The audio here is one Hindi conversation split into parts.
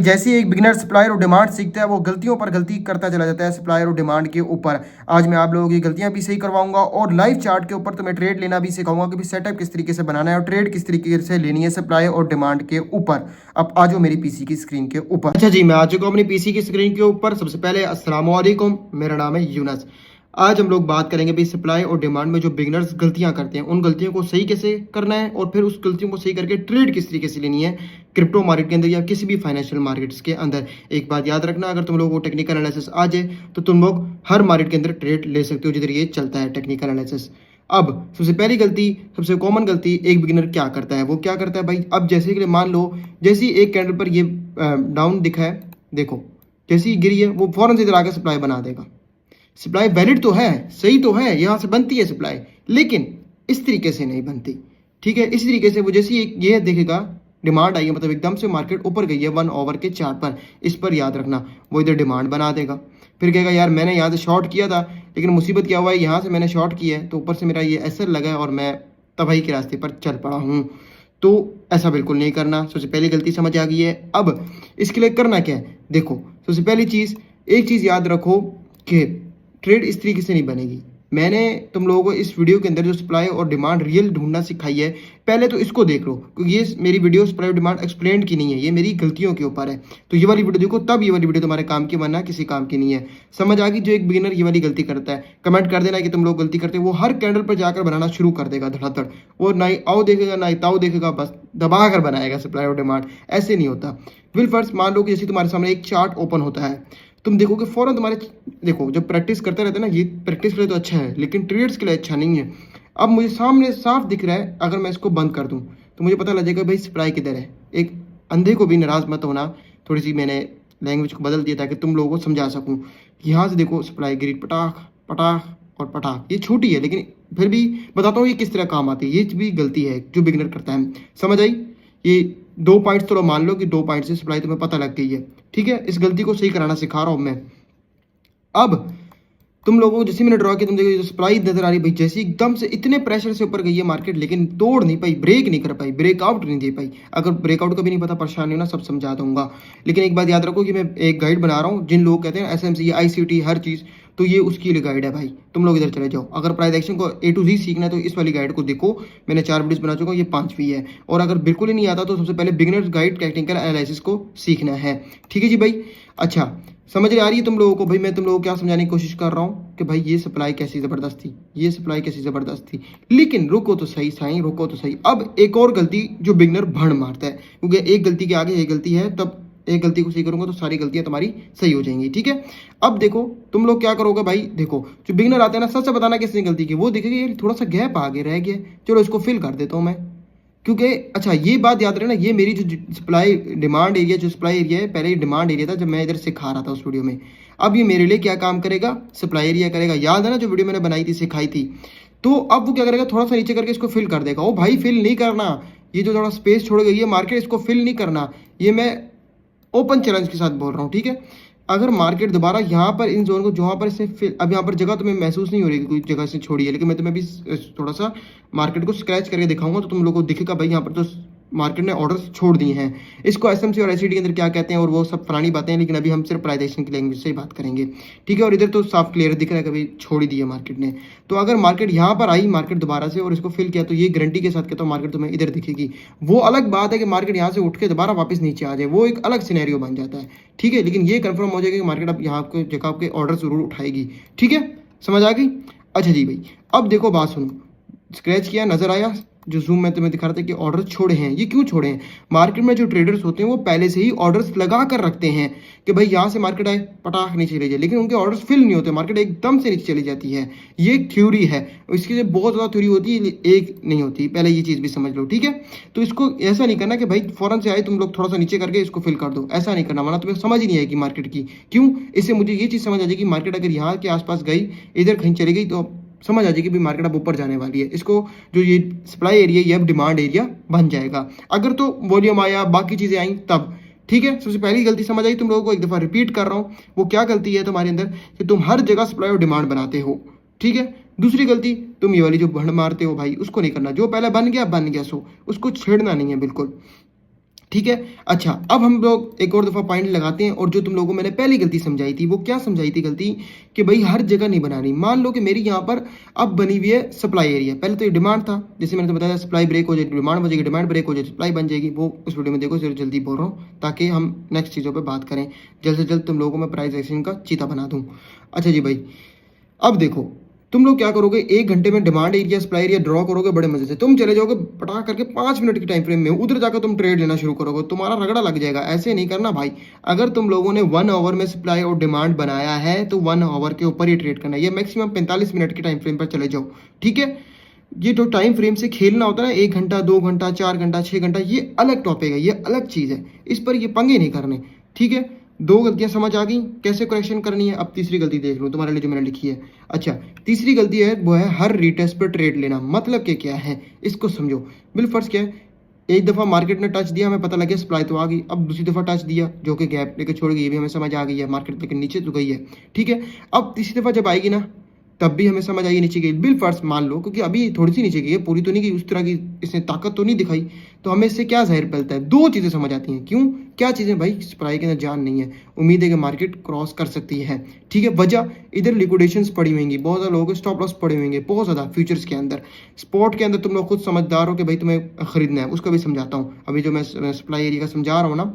जैसे ही एक बिगिनर सप्लायर और डिमांड सीखता है वो गलतियों पर गलती करता चला जाता है सप्लायर और डिमांड के ऊपर। आज मैं आप लोगों की गलतियां भी सही करवाऊंगा और लाइव चार्ट के ऊपर तो मैं ट्रेड लेना भी सिखाऊंगा कि सेटअप किस तरीके से बनाना है और ट्रेड किस तरीके से लेनी है सप्लाई और डिमांड के ऊपर। अब आ जाओ मेरी पीसी की स्क्रीन के ऊपर। अच्छा जी, मैं आ चुका हूं अपनी पीसी की स्क्रीन के ऊपर। सबसे पहले अस्सलाम वालेकुम, मेरा नाम है यूनस। आज हम लोग बात करेंगे भाई सप्लाई और डिमांड में जो बिगनर्स गलतियां करते हैं उन गलतियों को सही कैसे करना है और फिर उस गलतियों को सही करके ट्रेड किस तरीके से लेनी है क्रिप्टो मार्केट के अंदर या किसी भी फाइनेंशियल मार्केट्स के अंदर। एक बात याद रखना, अगर तुम लोगों को टेक्निकल एनालिसिस आ जाए तो तुम लोग हर मार्केट के अंदर ट्रेड ले सकते हो जिधर ये चलता है टेक्निकल एनालिसिस। अब सबसे पहली गलती, सबसे कॉमन गलती एक बिगिनर क्या करता है, वो क्या करता है भाई। अब जैसे कि मान लो जैसे एक कैंडल पर ये डाउन दिखा है, देखो जैसे ही गिरी है वो फौरन से इधर आकर सप्लाई बना देगा। सप्लाई वैलिड तो है, सही तो है, यहाँ से बनती है सप्लाई, लेकिन इस तरीके से नहीं बनती। ठीक है, इस तरीके से वो जैसे ये देखेगा डिमांड आई है, मतलब एकदम से मार्केट ऊपर गई है 1 आवर के चार्ट पर, इस पर याद रखना वो इधर डिमांड बना देगा। फिर कहेगा यार मैंने यहाँ से शॉर्ट किया था, लेकिन मुसीबत क्या हुआ है, यहाँ से मैंने शॉर्ट किया है तो ऊपर से मेरा ये एसएल लगा है और मैं तबाही के रास्ते पर चल पड़ा हूँ। तो ऐसा बिल्कुल नहीं करना। सबसे पहली गलती समझ आ गई है। अब इसके लिए करना क्या है, देखो सबसे पहली चीज़, एक चीज़ याद रखो कि ट्रेड इस तरीके से नहीं बनेगी। मैंने तुम लोगों को इस वीडियो के अंदर जो सप्लाई और डिमांड रियल ढूंढना सिखाई है, पहले तो इसको देख लो, क्योंकि ये मेरी वीडियो सप्लाई और डिमांड एक्सप्लेन की नहीं है, ये मेरी गलतियों के ऊपर है। तो ये वाली वीडियो देखो, तब ये वाली वीडियो तुम्हारे काम की, वरना किसी काम की नहीं है। समझ आ गई। जो एक बिगिनर ये वाली गलती करता है, कमेंट कर देना कि तुम लोग गलती करते हो। वो हर कैंडल पर जाकर बनाना शुरू कर देगा धड़ाधड़। वो ना ही आओ देखेगा ना ही ताओ देखेगा, बस दबा कर बनाएगा सप्लाई और डिमांड। ऐसे नहीं होता। विल फर्स्ट मान लो कि जैसे तुम्हारे सामने एक चार्ट ओपन होता है, तुम देखो कि फौरन तुम्हारे, देखो जब प्रैक्टिस करते रहते हैं ना, ये प्रैक्टिस के लिए तो अच्छा है लेकिन ट्रेड्स के लिए अच्छा नहीं है। अब मुझे सामने साफ दिख रहा है, अगर मैं इसको बंद कर दूं तो मुझे पता लग जाएगा भाई सप्लाई किधर है। एक अंधे को भी नाराज मत होना, थोड़ी सी मैंने लैंग्वेज को बदल दिया ताकि तुम लोगों को समझा सकूं। यहाँ से देखो सप्लाई गिरी पटाख पटाख और पटाख, ये छोटी है लेकिन फिर भी बताता हूँ ये किस तरह काम आती है। ये भी गलती है जो बिगिनर करता है। समझ आई। ये 2 पॉइंट्स तो मान लो कि 2 पॉइंट से सप्लाई तुम्हें पता लग गई है। ठीक है, इस गलती को सही कराना सिखा रहा हूं मैं। अब तुम लोगों को जैसे मैंने ड्रॉ किया, तुम देखो सप्लाई नजर आ रही भाई, जैसे एकदम से इतने प्रेशर से ऊपर गई है मार्केट, लेकिन तोड़ नहीं पाई, ब्रेक नहीं कर पाई, ब्रेकआउट नहीं दे पाई। अगर ब्रेकआउट का भी नहीं पता, परेशान नहीं होना, सब समझा दूंगा। लेकिन एक बात याद रखो कि मैं एक गाइड बना रहा हूँ। जिन लोग कहते हैं एसएमसी आईसीटी हर चीज़, तो ये उसकी लिए गाइड है भाई। तुम लोग इधर चले जाओ। अगर प्राइस एक्शन को A to Z सीखना है तो इस वाली गाइड को देखो। मैंने 4 वीडियोस बना चुका हूँ, ये 5वीं है। और अगर बिल्कुल ही नहीं आता तो सबसे पहले बिगिनर्स गाइड टेक्निकल एनालिसिस को सीखना है। ठीक है जी भाई। अच्छा, समझ आ रही है तुम लोगों को भाई। मैं तुम लोगों को क्या समझाने की कोशिश कर रहा हूँ कि भाई ये सप्लाई कैसी ज़बरदस्त थी, ये सप्लाई कैसी ज़बरदस्त थी, लेकिन रुको तो सही साईं, रुको तो सही। अब एक और गलती जो बिगनर भड़ मारता है, क्योंकि एक गलती के आगे एक गलती है, तब एक गलती को सही करूंगा तो सारी गलतियां तुम्हारी सही हो जाएंगी। ठीक है, अब देखो तुम लोग क्या करोगे भाई। देखो जो बिगनर आते हैं ना, सच से बताना किसने गलती की, वो देखेगा ये थोड़ा सा गैप आगे रह गया, चलो इसको फिल कर देता हूँ मैं। क्योंकि अच्छा ये बात याद रखना, ये मेरी जो सप्लाई डिमांड एरिया, जो सप्लाई एरिया है, पहले ये डिमांड एरिया था जब मैं इधर सिखा रहा था उस वीडियो में। अब ये मेरे लिए क्या काम करेगा, सप्लाई एरिया करेगा। याद है ना जो वीडियो मैंने बनाई थी, सिखाई थी। तो अब वो क्या करेगा, थोड़ा सा नीचे करके इसको फिल कर देगा। ओ भाई फिल नहीं करना, ये जो थोड़ा स्पेस छोड़ गई है मार्केट, इसको फिल नहीं करना। ये मैं ओपन चैलेंज के साथ बोल रहा हूँ। ठीक है, अगर मार्केट दोबारा यहाँ पर इन जोन को जहाँ पर से फिर, अब यहाँ पर जगह तुम्हें महसूस नहीं हो रही कि कोई जगह से छोड़ी है, लेकिन मैं तुम्हें भी थोड़ा सा मार्केट को स्क्रैच करके दिखाऊंगा तो तुम लोगों को दिखेगा भाई यहाँ पर तो मार्केट ने ऑर्डर्स छोड़ दिए हैं। इसको एसएमसी और आईसीटी के अंदर क्या कहते हैं और वो सब फलानी बातें हैं, लेकिन अभी हम सिर्फ प्राइजेशन की लैंग्वेज से ही बात करेंगे। ठीक है, और इधर तो साफ क्लियर दिख रहा है कभी छोड़ ही दी है मार्केट ने। तो अगर मार्केट यहाँ पर आई, मार्केट दोबारा से और इसको फिल किया, तो ये गारंटी के साथ कहता हूँ मार्केट तुम्हें इधर दिखेगी। वो अलग बात है कि मार्केट यहाँ से उठ के दोबारा वापस नीचे आ जाए, वो एक अलग सिनेरियो बन जाता है। ठीक है, लेकिन ये कंफर्म हो जाएगा कि मार्केट अब यहाँ के जगह के ऑर्डर जरूर उठाएगी। ठीक है, समझ आ गई। अच्छा जी भाई, अब देखो बात सुनो, स्क्रैच किया, नजर आया जो जूम में तुम्हें दिखा रहा था कि ऑर्डर छोड़े हैं। ये क्यों छोड़े हैं, मार्केट में जो ट्रेडर्स होते हैं वो पहले से ही ऑर्डर्स लगा कर रखते हैं कि भाई यहाँ से मार्केट आए पटाख नीचे चले जाए, लेकिन उनके ऑर्डर्स फिल नहीं होते, मार्केट एकदम से नीचे चली जाती है। ये एक थ्योरी है, इसकी जो बहुत ज़्यादा थ्योरी होती है, एक नहीं होती। पहले ये चीज़ भी समझ लो। ठीक है, तो इसको ऐसा नहीं करना कि भाई फौरन से आए तुम लोग थोड़ा सा नीचे करके इसको फिल कर दो, ऐसा नहीं करना, वरना तुम्हें समझ ही नहीं आएगी मार्केट की। क्यों, इससे मुझे ये चीज़ समझ आ जाएगी मार्केट अगर यहाँ के आसपास गई, इधर कहीं चली गई, तो समझ आ जाएगी भी मार्केट अब ऊपर जाने वाली है। इसको जो ये सप्लाई एरिया, ये अब डिमांड एरिया बन जाएगा। अगर तो वॉल्यूम आया, बाकी चीजें आई तब। ठीक है, सबसे पहली गलती समझ आई तुम लोगों को, एक दफा रिपीट कर रहा हूं। वो क्या गलती है तुम्हारे अंदर कि तुम हर जगह सप्लाई और डिमांड बनाते हो। ठीक है, दूसरी गलती, तुम ये वाली जो भंड मारते हो भाई, उसको नहीं करना। जो पहले बन गया सो उसको छेड़ना नहीं है बिल्कुल। ठीक है। अच्छा, अब हम लोग एक और दफ़ा पॉइंट लगाते हैं, और जो तुम लोगों को मैंने पहली गलती समझाई थी, वो क्या समझाई थी गलती, कि भाई हर जगह नहीं बनानी। मान लो कि मेरी यहाँ पर अब बनी हुई है सप्लाई एरिया, पहले तो ये डिमांड था, जैसे मैंने तो बताया सप्लाई ब्रेक हो जाए डिमांड हो जाएगी, डिमांड ब्रेक हो जाए सप्लाई बन जाएगी। वो उस वीडियो में देखो, जरा जल्दी बोल रहा हूँ ताकि हम नेक्स्ट चीज़ों पर बात करें, जल्द से जल्द तुम लोगों को मैं प्राइस एक्शन का चीता बना दूँ। अच्छा जी भाई, अब देखो तुम लोग क्या करोगे, 1 घंटे में demand area supply area draw करोगे बड़े मजे से, तुम चले जाओगे पटा करके 5 मिनट की टाइम फ्रेम में, उधर जाकर तुम ट्रेड लेना शुरू करोगे, तुम्हारा रगड़ा लग जाएगा। ऐसे नहीं करना भाई। अगर तुम लोगों ने 1 आवर में सप्लाई और डिमांड बनाया है तो 1 आवर के ऊपर ही ट्रेड करना है। ये मैक्सिमम 45 मिनट की टाइम फ्रेम पर चले जाओ, ठीक है। ये जो टाइम फ्रेम से खेलना होता है ना, 1 घंटा 2 घंटा 4 घंटा 6 घंटा, ये अलग टॉपिक है, ये अलग चीज़ है, इस पर ये पंगे नहीं करने, ठीक है। 2 गलतियां समझ आ गई, कैसे करेक्शन करनी है। अब तीसरी गलती देख लो तुम्हारे लिए जो मैंने लिखी है। अच्छा, तीसरी गलती है वो है हर रीटेस्ट पर ट्रेड लेना। मतलब कि क्या है, इसको समझो। बिल फर्स्ट क्या है, एक दफ़ा मार्केट ने टच दिया, हमें पता लग गया सप्लाई तो आ गई। अब दूसरी दफ़ा टच दिया जो कि गैप लेकर छोड़ गई, ये भी हमें समझ आ गई है, मार्केट लेकर नीचे तो गई है, ठीक है। अब तीसरी दफ़ा जब आएगी ना, तब भी हमें समझ आई नीचे गई। बिल फर्स्ट मान लो, क्योंकि अभी थोड़ी सी नीचे गई है, पूरी तो नहीं गई, उस तरह की इसने ताकत तो नहीं दिखाई, तो हमें इससे क्या जाहिर पड़ता है, 2 चीज़ें समझ आती हैं। क्यों, क्या चीज़ें भाई, सप्लाई के अंदर जान नहीं है, उम्मीद है कि मार्केट क्रॉस कर सकती है, ठीक है। वजह, इधर लिक्विडेशंस पड़ी हुई, बहुत ज़्यादा लोगों के स्टॉप लॉस पड़े हुए, बहुत ज़्यादा फ्यूचर्स के अंदर। स्पॉट के अंदर तुम लोग खुद समझदार हो कि भाई तुम्हें खरीदना है, उसका भी समझाता हूँ। अभी जो मैं सप्लाई एरिया का समझा रहा हूँ ना,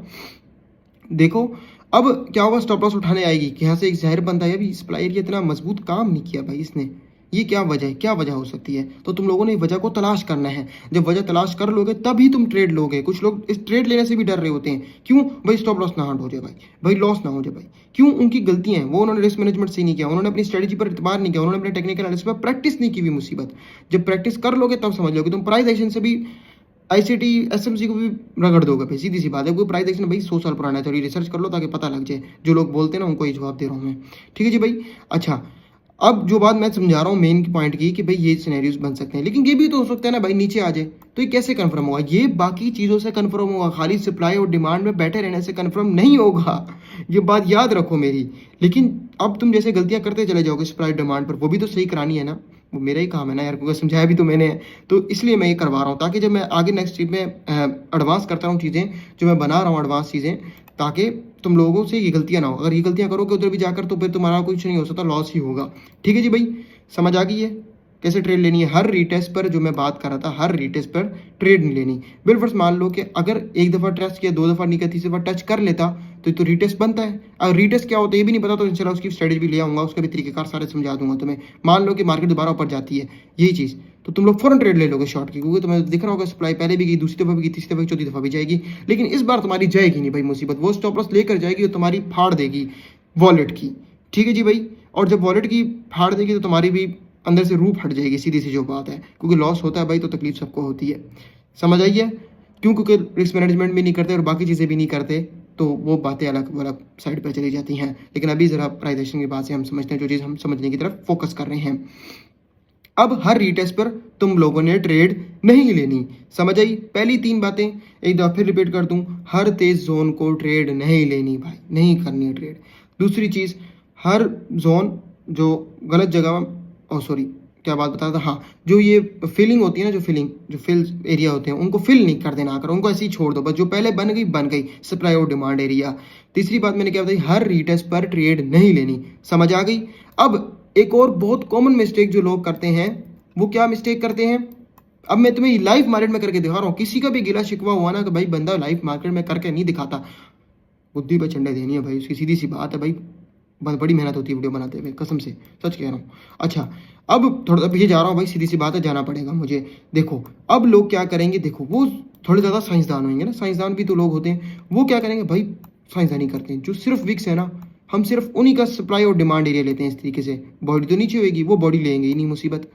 देखो अब क्या होगा, स्टॉप लॉस उठाने आएगी कि यहाँ से एक जहर बनता है, अभी सप्लाई एरिया इतना मजबूत काम नहीं किया भाई इसने, ये क्या वजह है, क्या वजह हो सकती है। तो तुम लोगों ने वजह को तलाश करना है। जब वजह तलाश कर लोगे तभी तुम ट्रेड लोगे। कुछ लोग इस ट्रेड लेने से भी डर रहे होते हैं, क्यों भाई, स्टॉप लॉस ना हट हो जाए भाई लॉस ना हो जाए भाई। क्यों, उनकी गलतियां हैं, वो उन्होंने रिस्क मैनेजमेंट सही नहीं किया, उन्होंने अपनी स्ट्रेटजी पर इतबार नहीं किया, उन्होंने अपने टेक्निकल एनालिसिस पर प्रैक्टिस नहीं की हुई। मुसीबत, जब प्रैक्टिस कर लोगे तब समझ लोगे। तुम प्राइस एक्शन से भी आईसीटी एसएमसी को भी रगड़ दोगे भाई, सीधी सी बात है। कोई प्राइस एक्शन भाई 100 साल पुराना है, थोड़ी रिसर्च कर लो ताकि पता लग जाए। जो लोग बोलते हैं ना, उनको ये जवाब दे रहा हूँ मैं, ठीक है जी भाई। अच्छा, अब जो बात मैं समझा रहा हूँ मेन की पॉइंट की, कि भाई ये सिनेरियोज बन सकते हैं, लेकिन ये भी तो हो सकता है ना भाई नीचे आ जाए, तो ये कैसे कंफर्म होगा, ये बाकी चीज़ों से कंफर्म होगा, खाली सप्लाई और डिमांड में बैठे रहने से कंफर्म नहीं होगा, ये बात याद रखो मेरी। लेकिन अब तुम जैसे गलतियां करते चले जाओगे सप्लाई डिमांड पर, वो भी तो सही करानी है ना, वो मेरा ही काम है ना यार, क्योंकि समझाया भी तो मैंने है, तो इसलिए मैं ये करवा रहा हूँ, ताकि जब मैं आगे नेक्स्ट चीज में एडवांस करता हूँ चीज़ें, जो मैं बना रहा हूँ एडवांस चीज़ें, ताकि तुम लोगों से ये गलतियां ना हो। अगर ये गलतियां करोगे उधर भी जाकर, तो फिर तुम्हारा कुछ नहीं हो सकता, लॉस ही होगा, ठीक है जी भाई। समझ आ गई है कैसे ट्रेड लेनी है। हर रीटेस्ट पर, जो मैं बात कर रहा था, हर रीटेस्ट पर ट्रेड नहीं लेनी। बिल फर्स्ट मान लो कि अगर एक दफ़ा टच किया, 2 दफ़ा नहीं किया, तीसरी दफ़ा टच कर लेता, तो रीटेस्ट बनता है। अगर रीटेस्ट क्या होता है ये भी नहीं पता, तो इंशाल्लाह उसकी स्ट्रेटजी भी ले आऊंगा, उसका भी तरीकेकार सारे समझा दूंगा तुम्हें। मान लो कि मार्केट दोबारा ऊपर जाती है, यही चीज़, तो तुम लोग फौरन ट्रेड ले लोगे शॉर्ट की, क्योंकि तुम्हें दिख रहा होगा सप्लाई पहले भी गई, दूसरी दफ़ा भी गई, तीसरी दफ़ा, चौथी दफ़ा भी जाएगी, लेकिन इस बार तुम्हारी जाएगी नहीं भाई मुसीबत, वो स्टॉप लॉस लेकर जाएगी और तुम्हारी फाड़ देगी वॉलेट की, ठीक है जी भाई। और जब वॉलेट की फाड़ देगी तो तुम्हारी भी अंदर से रूप हट जाएगी, सीधी सी जो बात है, क्योंकि लॉस होता है भाई तो तकलीफ सबको होती है। समझ आई है, क्यों, क्योंकि रिस्क मैनेजमेंट भी नहीं करते और बाकी चीज़ें भी नहीं करते, तो वो बातें अलग अलग साइड पर चली जाती हैं। लेकिन अभी ज़रा प्राइजेशन की बात से हम समझते हैं, जो चीज़ हम समझने की तरफ फोकस कर रहे हैं। अब हर रीटेस्ट पर तुम लोगों ने ट्रेड नहीं लेनी। समझ आई पहली 3 बातें, एक दफ़ा फिर रिपीट कर दूं, हर तेज जोन को ट्रेड नहीं लेनी भाई, नहीं करनी है ट्रेड। दूसरी चीज़, हर जोन जो गलत जगह, सॉरी क्या बात बता था, हाँ, जो ये फिलिंग होती है ना, जो फिल एरिया होते हैं, उनको फिल नहीं कर देना, आकर उनको ऐसे ही छोड़ दो बस, जो पहले बन गई सप्लाई और डिमांड एरिया। तीसरी बात मैंने क्या बताई, हर रीटेस्ट पर ट्रेड नहीं लेनी। समझ आ गई। अब एक और बहुत कॉमन मिस्टेक जो लोग करते हैं, वो क्या मिस्टेक करते हैं, अब मैं तुम्हें लाइव मार्केट में करके दिखा रहा हूँ। किसी का भी गिला शिकवा हुआ ना कि भाई बंदा लाइव मार्केट में करके नहीं दिखाता, बुद्धि पर चंडे देनी है भाई उसकी, सीधी सी बात है भाई, बड़ी मेहनत होती है वीडियो बनाते हुए, कसम से सच कह रहा हूँ। अच्छा, अब थोड़ा सा पीछे जा रहा हूँ भाई, सीधी सी बात है, जाना पड़ेगा मुझे। देखो अब लोग क्या करेंगे, देखो वो थोड़े ज़्यादा साइंसदान होंगे ना, साइंसदान भी तो लोग होते हैं, वो क्या करेंगे भाई, साइंसदानी करते हैं। जो सिर्फ विक्स है ना, हम सिर्फ उन्हीं का सप्लाई और डिमांड एरिया लेते हैं इस तरीके से, बॉडी तो नीचे होगी, वो बॉडी लेंगे ही नहीं, मुसीबत।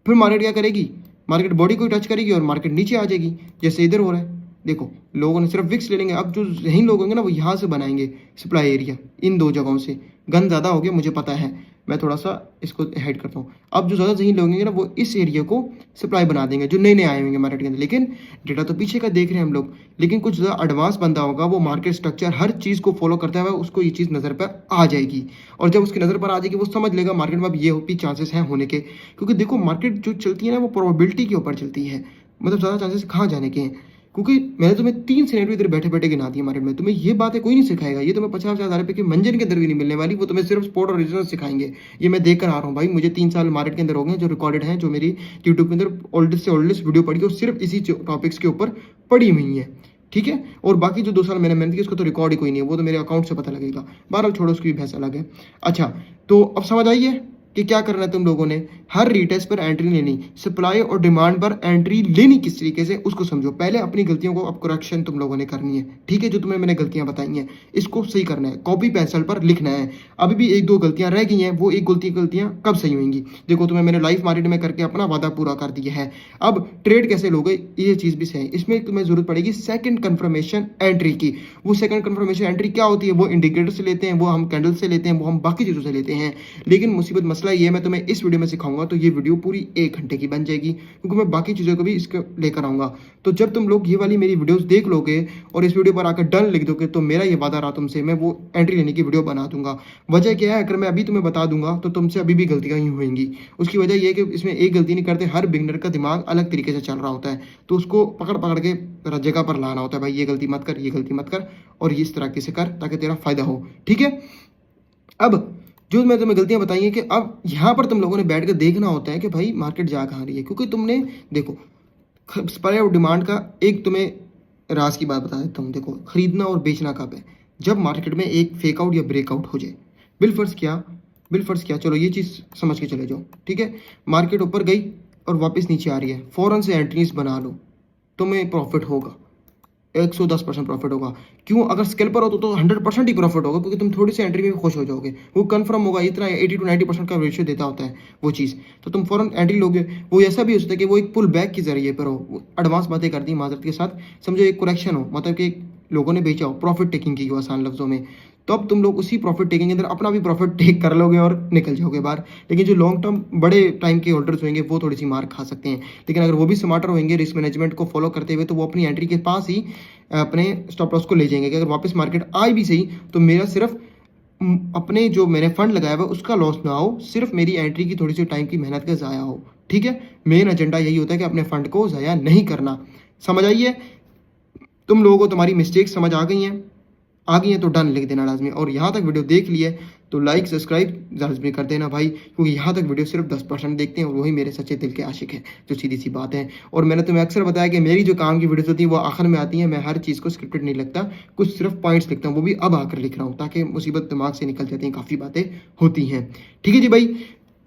फिर मार्केट क्या करेगी, मार्केट बॉडी को टच करेगी और मार्केट नीचे आ जाएगी, जैसे इधर हो रहा है। देखो लोगों ने सिर्फ विक्स ले लेंगे। अब जो जहीन लोग होंगे ना, वो यहाँ से बनाएंगे सप्लाई एरिया, इन 2 जगहों से। गन ज़्यादा हो गया मुझे पता है, मैं थोड़ा सा इसको हाइड करता हूँ। अब जो ज़्यादा जहीन लोग होंगे ना, वो इस एरिया को सप्लाई बना देंगे, जो नए आए होंगे मार्केट के अंदर। लेकिन डेटा तो पीछे का देख रहे हैं हम लोग, लेकिन कुछ ज़्यादा एडवांस बंदा होगा, वो मार्केट स्ट्रक्चर हर चीज़ को फॉलो करता है, उसको ये चीज़ नज़र पर आ जाएगी। और जब उसकी नज़र पर आ जाएगी, वो समझ लेगा मार्केट में अब ये भी चांसेस हैं होने के। क्योंकि देखो मार्केट जो चलती है ना, वो प्रोबेबिलिटी के ऊपर चलती है, मतलब ज़्यादा चांसेस कहाँ जाने के हैं। क्योंकि मैंने तुम्हें 3 सिनेरियो इधर बैठे-बैठे गिना दिए मार्केट में। तुम्हें ये बातें कोई नहीं सिखाएगा। ये तुम्हें 50,000 रुपए की मंजन के अंदर भी नहीं मिलने वाली। वो तुम्हें सिर्फ स्पोर्ट और रिजल्ट सिखाएँगे। ये मैं देख कर आ रहा हूँ भाई। मुझे 3 साल मार्केट के अंदर हो गए हैं, जो रिकॉर्डेड हैं, जो मेरी यूट्यूब के अंदर ओल्डेस्ट से ओल्डेस्ट वीडियो पड़ी है और सिर्फ इसी टॉपिक्स के ऊपर पड़ी हुई है। ठीक है? और बाकी जो 2 साल मैंने मेहनत की उसका तो रिकॉर्ड ही कोई नहीं है। वो तो मेरे अकाउंट से पता लगेगा। बहरहाल छोड़ो, उसकी भी बहस अलग है। अच्छा, तो अब समझ आई है कि क्या करना है तुम लोगों ने। हर रीटेस्ट पर एंट्री लेनी, सप्लाई और डिमांड पर एंट्री लेनी किस तरीके से, उसको समझो। पहले अपनी गलतियों को अब करेक्शन तुम लोगों ने करनी है। ठीक है? जो तुम्हें मैंने गलतियां बताई हैं इसको सही करना है। कॉपी पेंसिल पर लिखना है। अभी भी 1-2 गलतियां रह गई हैं, वो एक गलतियां कब सही होंगी। देखो, तुम्हें मैंने लाइव मार्केट में करके अपना वादा पूरा कर दिया है। अब ट्रेड कैसे लोगे, ये चीज भी सही है। इसमें तुम्हें जरूरत पड़ेगी सेकंड कंफर्मेशन एंट्री की। वो सेकंड कंफर्मेशन एंट्री क्या होती है? वो इंडिकेटर से लेते हैं, वो हम कैंडल से लेते हैं, वो हम बाकी चीजों से लेते हैं। लेकिन मुसीबत मसला ये है, मैं तुम्हें इस वीडियो में सिखाऊंगा तो ये वीडियो पूरी 1 घंटे की बन जाएगी, क्योंकि मैं बाकी चीज़ों को भी इसके लेकर आऊँगा। तो जब तुम लोग ये वाली मेरी वीडियोस देख लोगे और इस वीडियो पर आकर डन लिख दोगे, तो मेरा ये वादा रहा तुमसे, मैं वो एंट्री लेने की वीडियो बना दूंगा। वजह क्या है, अगर मैं अभी तुम्हें बता दूंगा तो तुमसे अभी भी गलतियां ही होंगी। उसकी वजह यह है कि इसमें एक गलती नहीं करते, हर बिगनर का दिमाग अलग तरीके से चल रहा होता है, तो उसको पकड़ पकड़ के जगह पर लाना होता है। भाई ये गलती मत कर, ये गलती मत कर, और इस तरह से कर ताकि तेरा फायदा हो। ठीक है? अब जो मैं तुम्हें गलतियां बताई हैं कि अब यहाँ पर तुम लोगों ने बैठ कर देखना होता है कि भाई मार्केट जा कहाँ रही है। क्योंकि तुमने देखो, सप्लाई और डिमांड का एक तुम्हें राज की बात बता देता हूँ। देखो, खरीदना और बेचना कब है, जब मार्केट में एक फेक आउट या ब्रेकआउट हो जाए। बिल फर्ज किया, चलो ये चीज़ समझ के चले जाओ। ठीक है? मार्केट ऊपर गई और वापस नीचे आ रही है, फौरन से एंट्रीज बना लो, तुम्हें प्रॉफिट होगा। 110% प्रॉफिट होगा। क्यों? अगर स्कैल्पर हो तो 100% ही प्रॉफिट होगा, क्योंकि तुम थोड़ी सी एंट्री में भी खुश हो जाओगे। वो कंफर्म होगा, इतना 80 to 90% का रेशियो देता होता है वो चीज़, तो तुम फौरन एंट्री लोगे। वो ऐसा भी हो सकता है कि वो एक पुल बैक के जरिए पर हो, एडवांस बातें कर दी माजरत के साथ, समझो एक करेक्शन हो, मतलब कि लोगों ने बेचा हो, प्रॉफिट टेकिंग की हो आसान लफ्जों में। तो अब तुम लोग उसी प्रॉफिट टेकिंग के अंदर अपना भी प्रॉफिट टेक कर लोगे और निकल जाओगे बाहर। लेकिन जो लॉन्ग टर्म बड़े टाइम के होल्डर्स होंगे वो थोड़ी सी मार खा सकते हैं। लेकिन अगर वो भी स्मार्टर होंगे रिस्क मैनेजमेंट को फॉलो करते हुए, तो वो अपनी एंट्री के पास ही अपने स्टॉप लॉस को ले जाएंगे कि अगर वापस मार्केट आई भी सही तो मेरा सिर्फ अपने जो मैंने फंड लगाया हुआ उसका लॉस ना हो, सिर्फ मेरी एंट्री की थोड़ी सी टाइम की मेहनत का ज़ाया हो। ठीक है? मेन एजेंडा यही होता है कि अपने फंड को ज़ाया नहीं करना। समझ आई है? तुम लोगों को तुम्हारी मिस्टेक समझ आ गई हैं तो डन लिख देना लाजमी। और यहाँ तक वीडियो देख लिए तो लाइक सब्सक्राइब लाजमी कर देना भाई, क्योंकि यहाँ तक वीडियो सिर्फ 10% देखते हैं और वही मेरे सच्चे दिल के आशिक हैं, जो सीधी सी बात है। और मैंने तुम्हें अक्सर बताया कि मेरी जो काम की वीडियोस होती हैं वो आखिर में आती हैं। मैं हर चीज़ को स्क्रिप्टेड नहीं लिखता, कुछ सिर्फ पॉइंट्स लिखता हूँ, वो भी अब आकर लिख रहा हूँ ताकि मुसीबत दिमाग से निकल जाती हैं, काफ़ी बातें होती हैं। ठीक है जी भाई,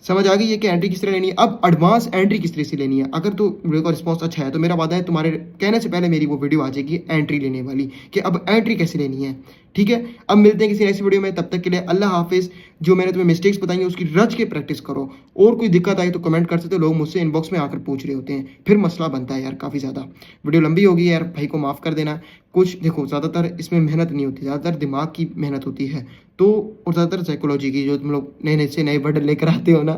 समझ आ गई है कि एंट्री किस तरह लेनी है। अब एडवांस एंट्री किस तरह से लेनी है। अगर तो वीडियो का रिस्पॉन्स अच्छा है तो मेरा वादा है तुम्हारे कहने से पहले मेरी वो वीडियो आ जाएगी एंट्री लेने वाली, कि अब एंट्री कैसे लेनी है। ठीक है? अब मिलते हैं किसी ऐसी वीडियो में, तब तक के लिए अल्लाह हाफिज़। जो मैंने तुम्हें मिस्टेक्स बताई हैं उसकी रच के प्रैक्टिस करो, और कोई दिक्कत आई तो कमेंट कर सकते हो। लोग मुझसे इनबॉक्स में आकर पूछ रहे होते हैं, फिर मसला बनता है यार काफ़ी ज़्यादा। वीडियो लंबी होगी यार, भाई को माफ़ कर देना। कुछ देखो, ज़्यादातर इसमें मेहनत नहीं होती, ज़्यादातर दिमाग की मेहनत होती है, तो और ज़्यादातर साइकोलॉजी की, जो तुम लोग नए से नए वर्ड लेकर आते हो ना,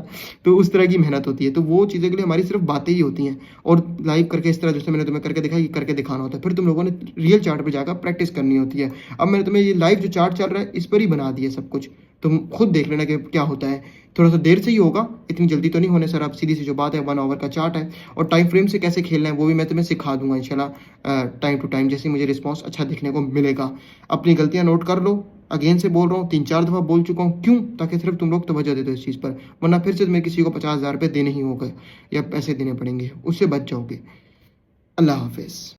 तो उस तरह की मेहनत होती है। तो वो चीज़ों के लिए हमारी सिर्फ बातें ही होती हैं, और लाइव करके इस तरह जैसे मैंने तुम्हें करके दिखाया, ये करके दिखाना होता है। फिर तुम लोगों ने रियल चार्ट पर जाकर प्रैक्टिस करनी होती है। अब मैंने तुम्हें ये लाइव जो चार्ट चल रहा है इस पर ही बना दिया सब कुछ, तुम खुद देख लेना कि क्या होता है। थोड़ा सा देर से ही होगा, इतनी जल्दी तो नहीं होने सर। अब सीधी सी जो बात है 1 आवर का चार्ट है, और टाइम फ्रेम से कैसे खेलना है वो भी मैं तुम्हें सिखा दूंगा इंशाल्लाह, टाइम टू टाइम, जैसे मुझे रिस्पॉन्स अच्छा दिखने को मिलेगा। अपनी गलतियां नोट कर लो। अगेन से बोल रहा हूँ, 3-4 दफ़ा बोल चुका हूँ। क्यों? ताकि सिर्फ तुम लोग तवज्जो दे दो इस चीज़ पर, वरना फिर से तुम्हें किसी को 50,000 रुपये देने ही होगा या पैसे देने पड़ेंगे, उससे बच जाओगे। अल्लाह हाफिज़।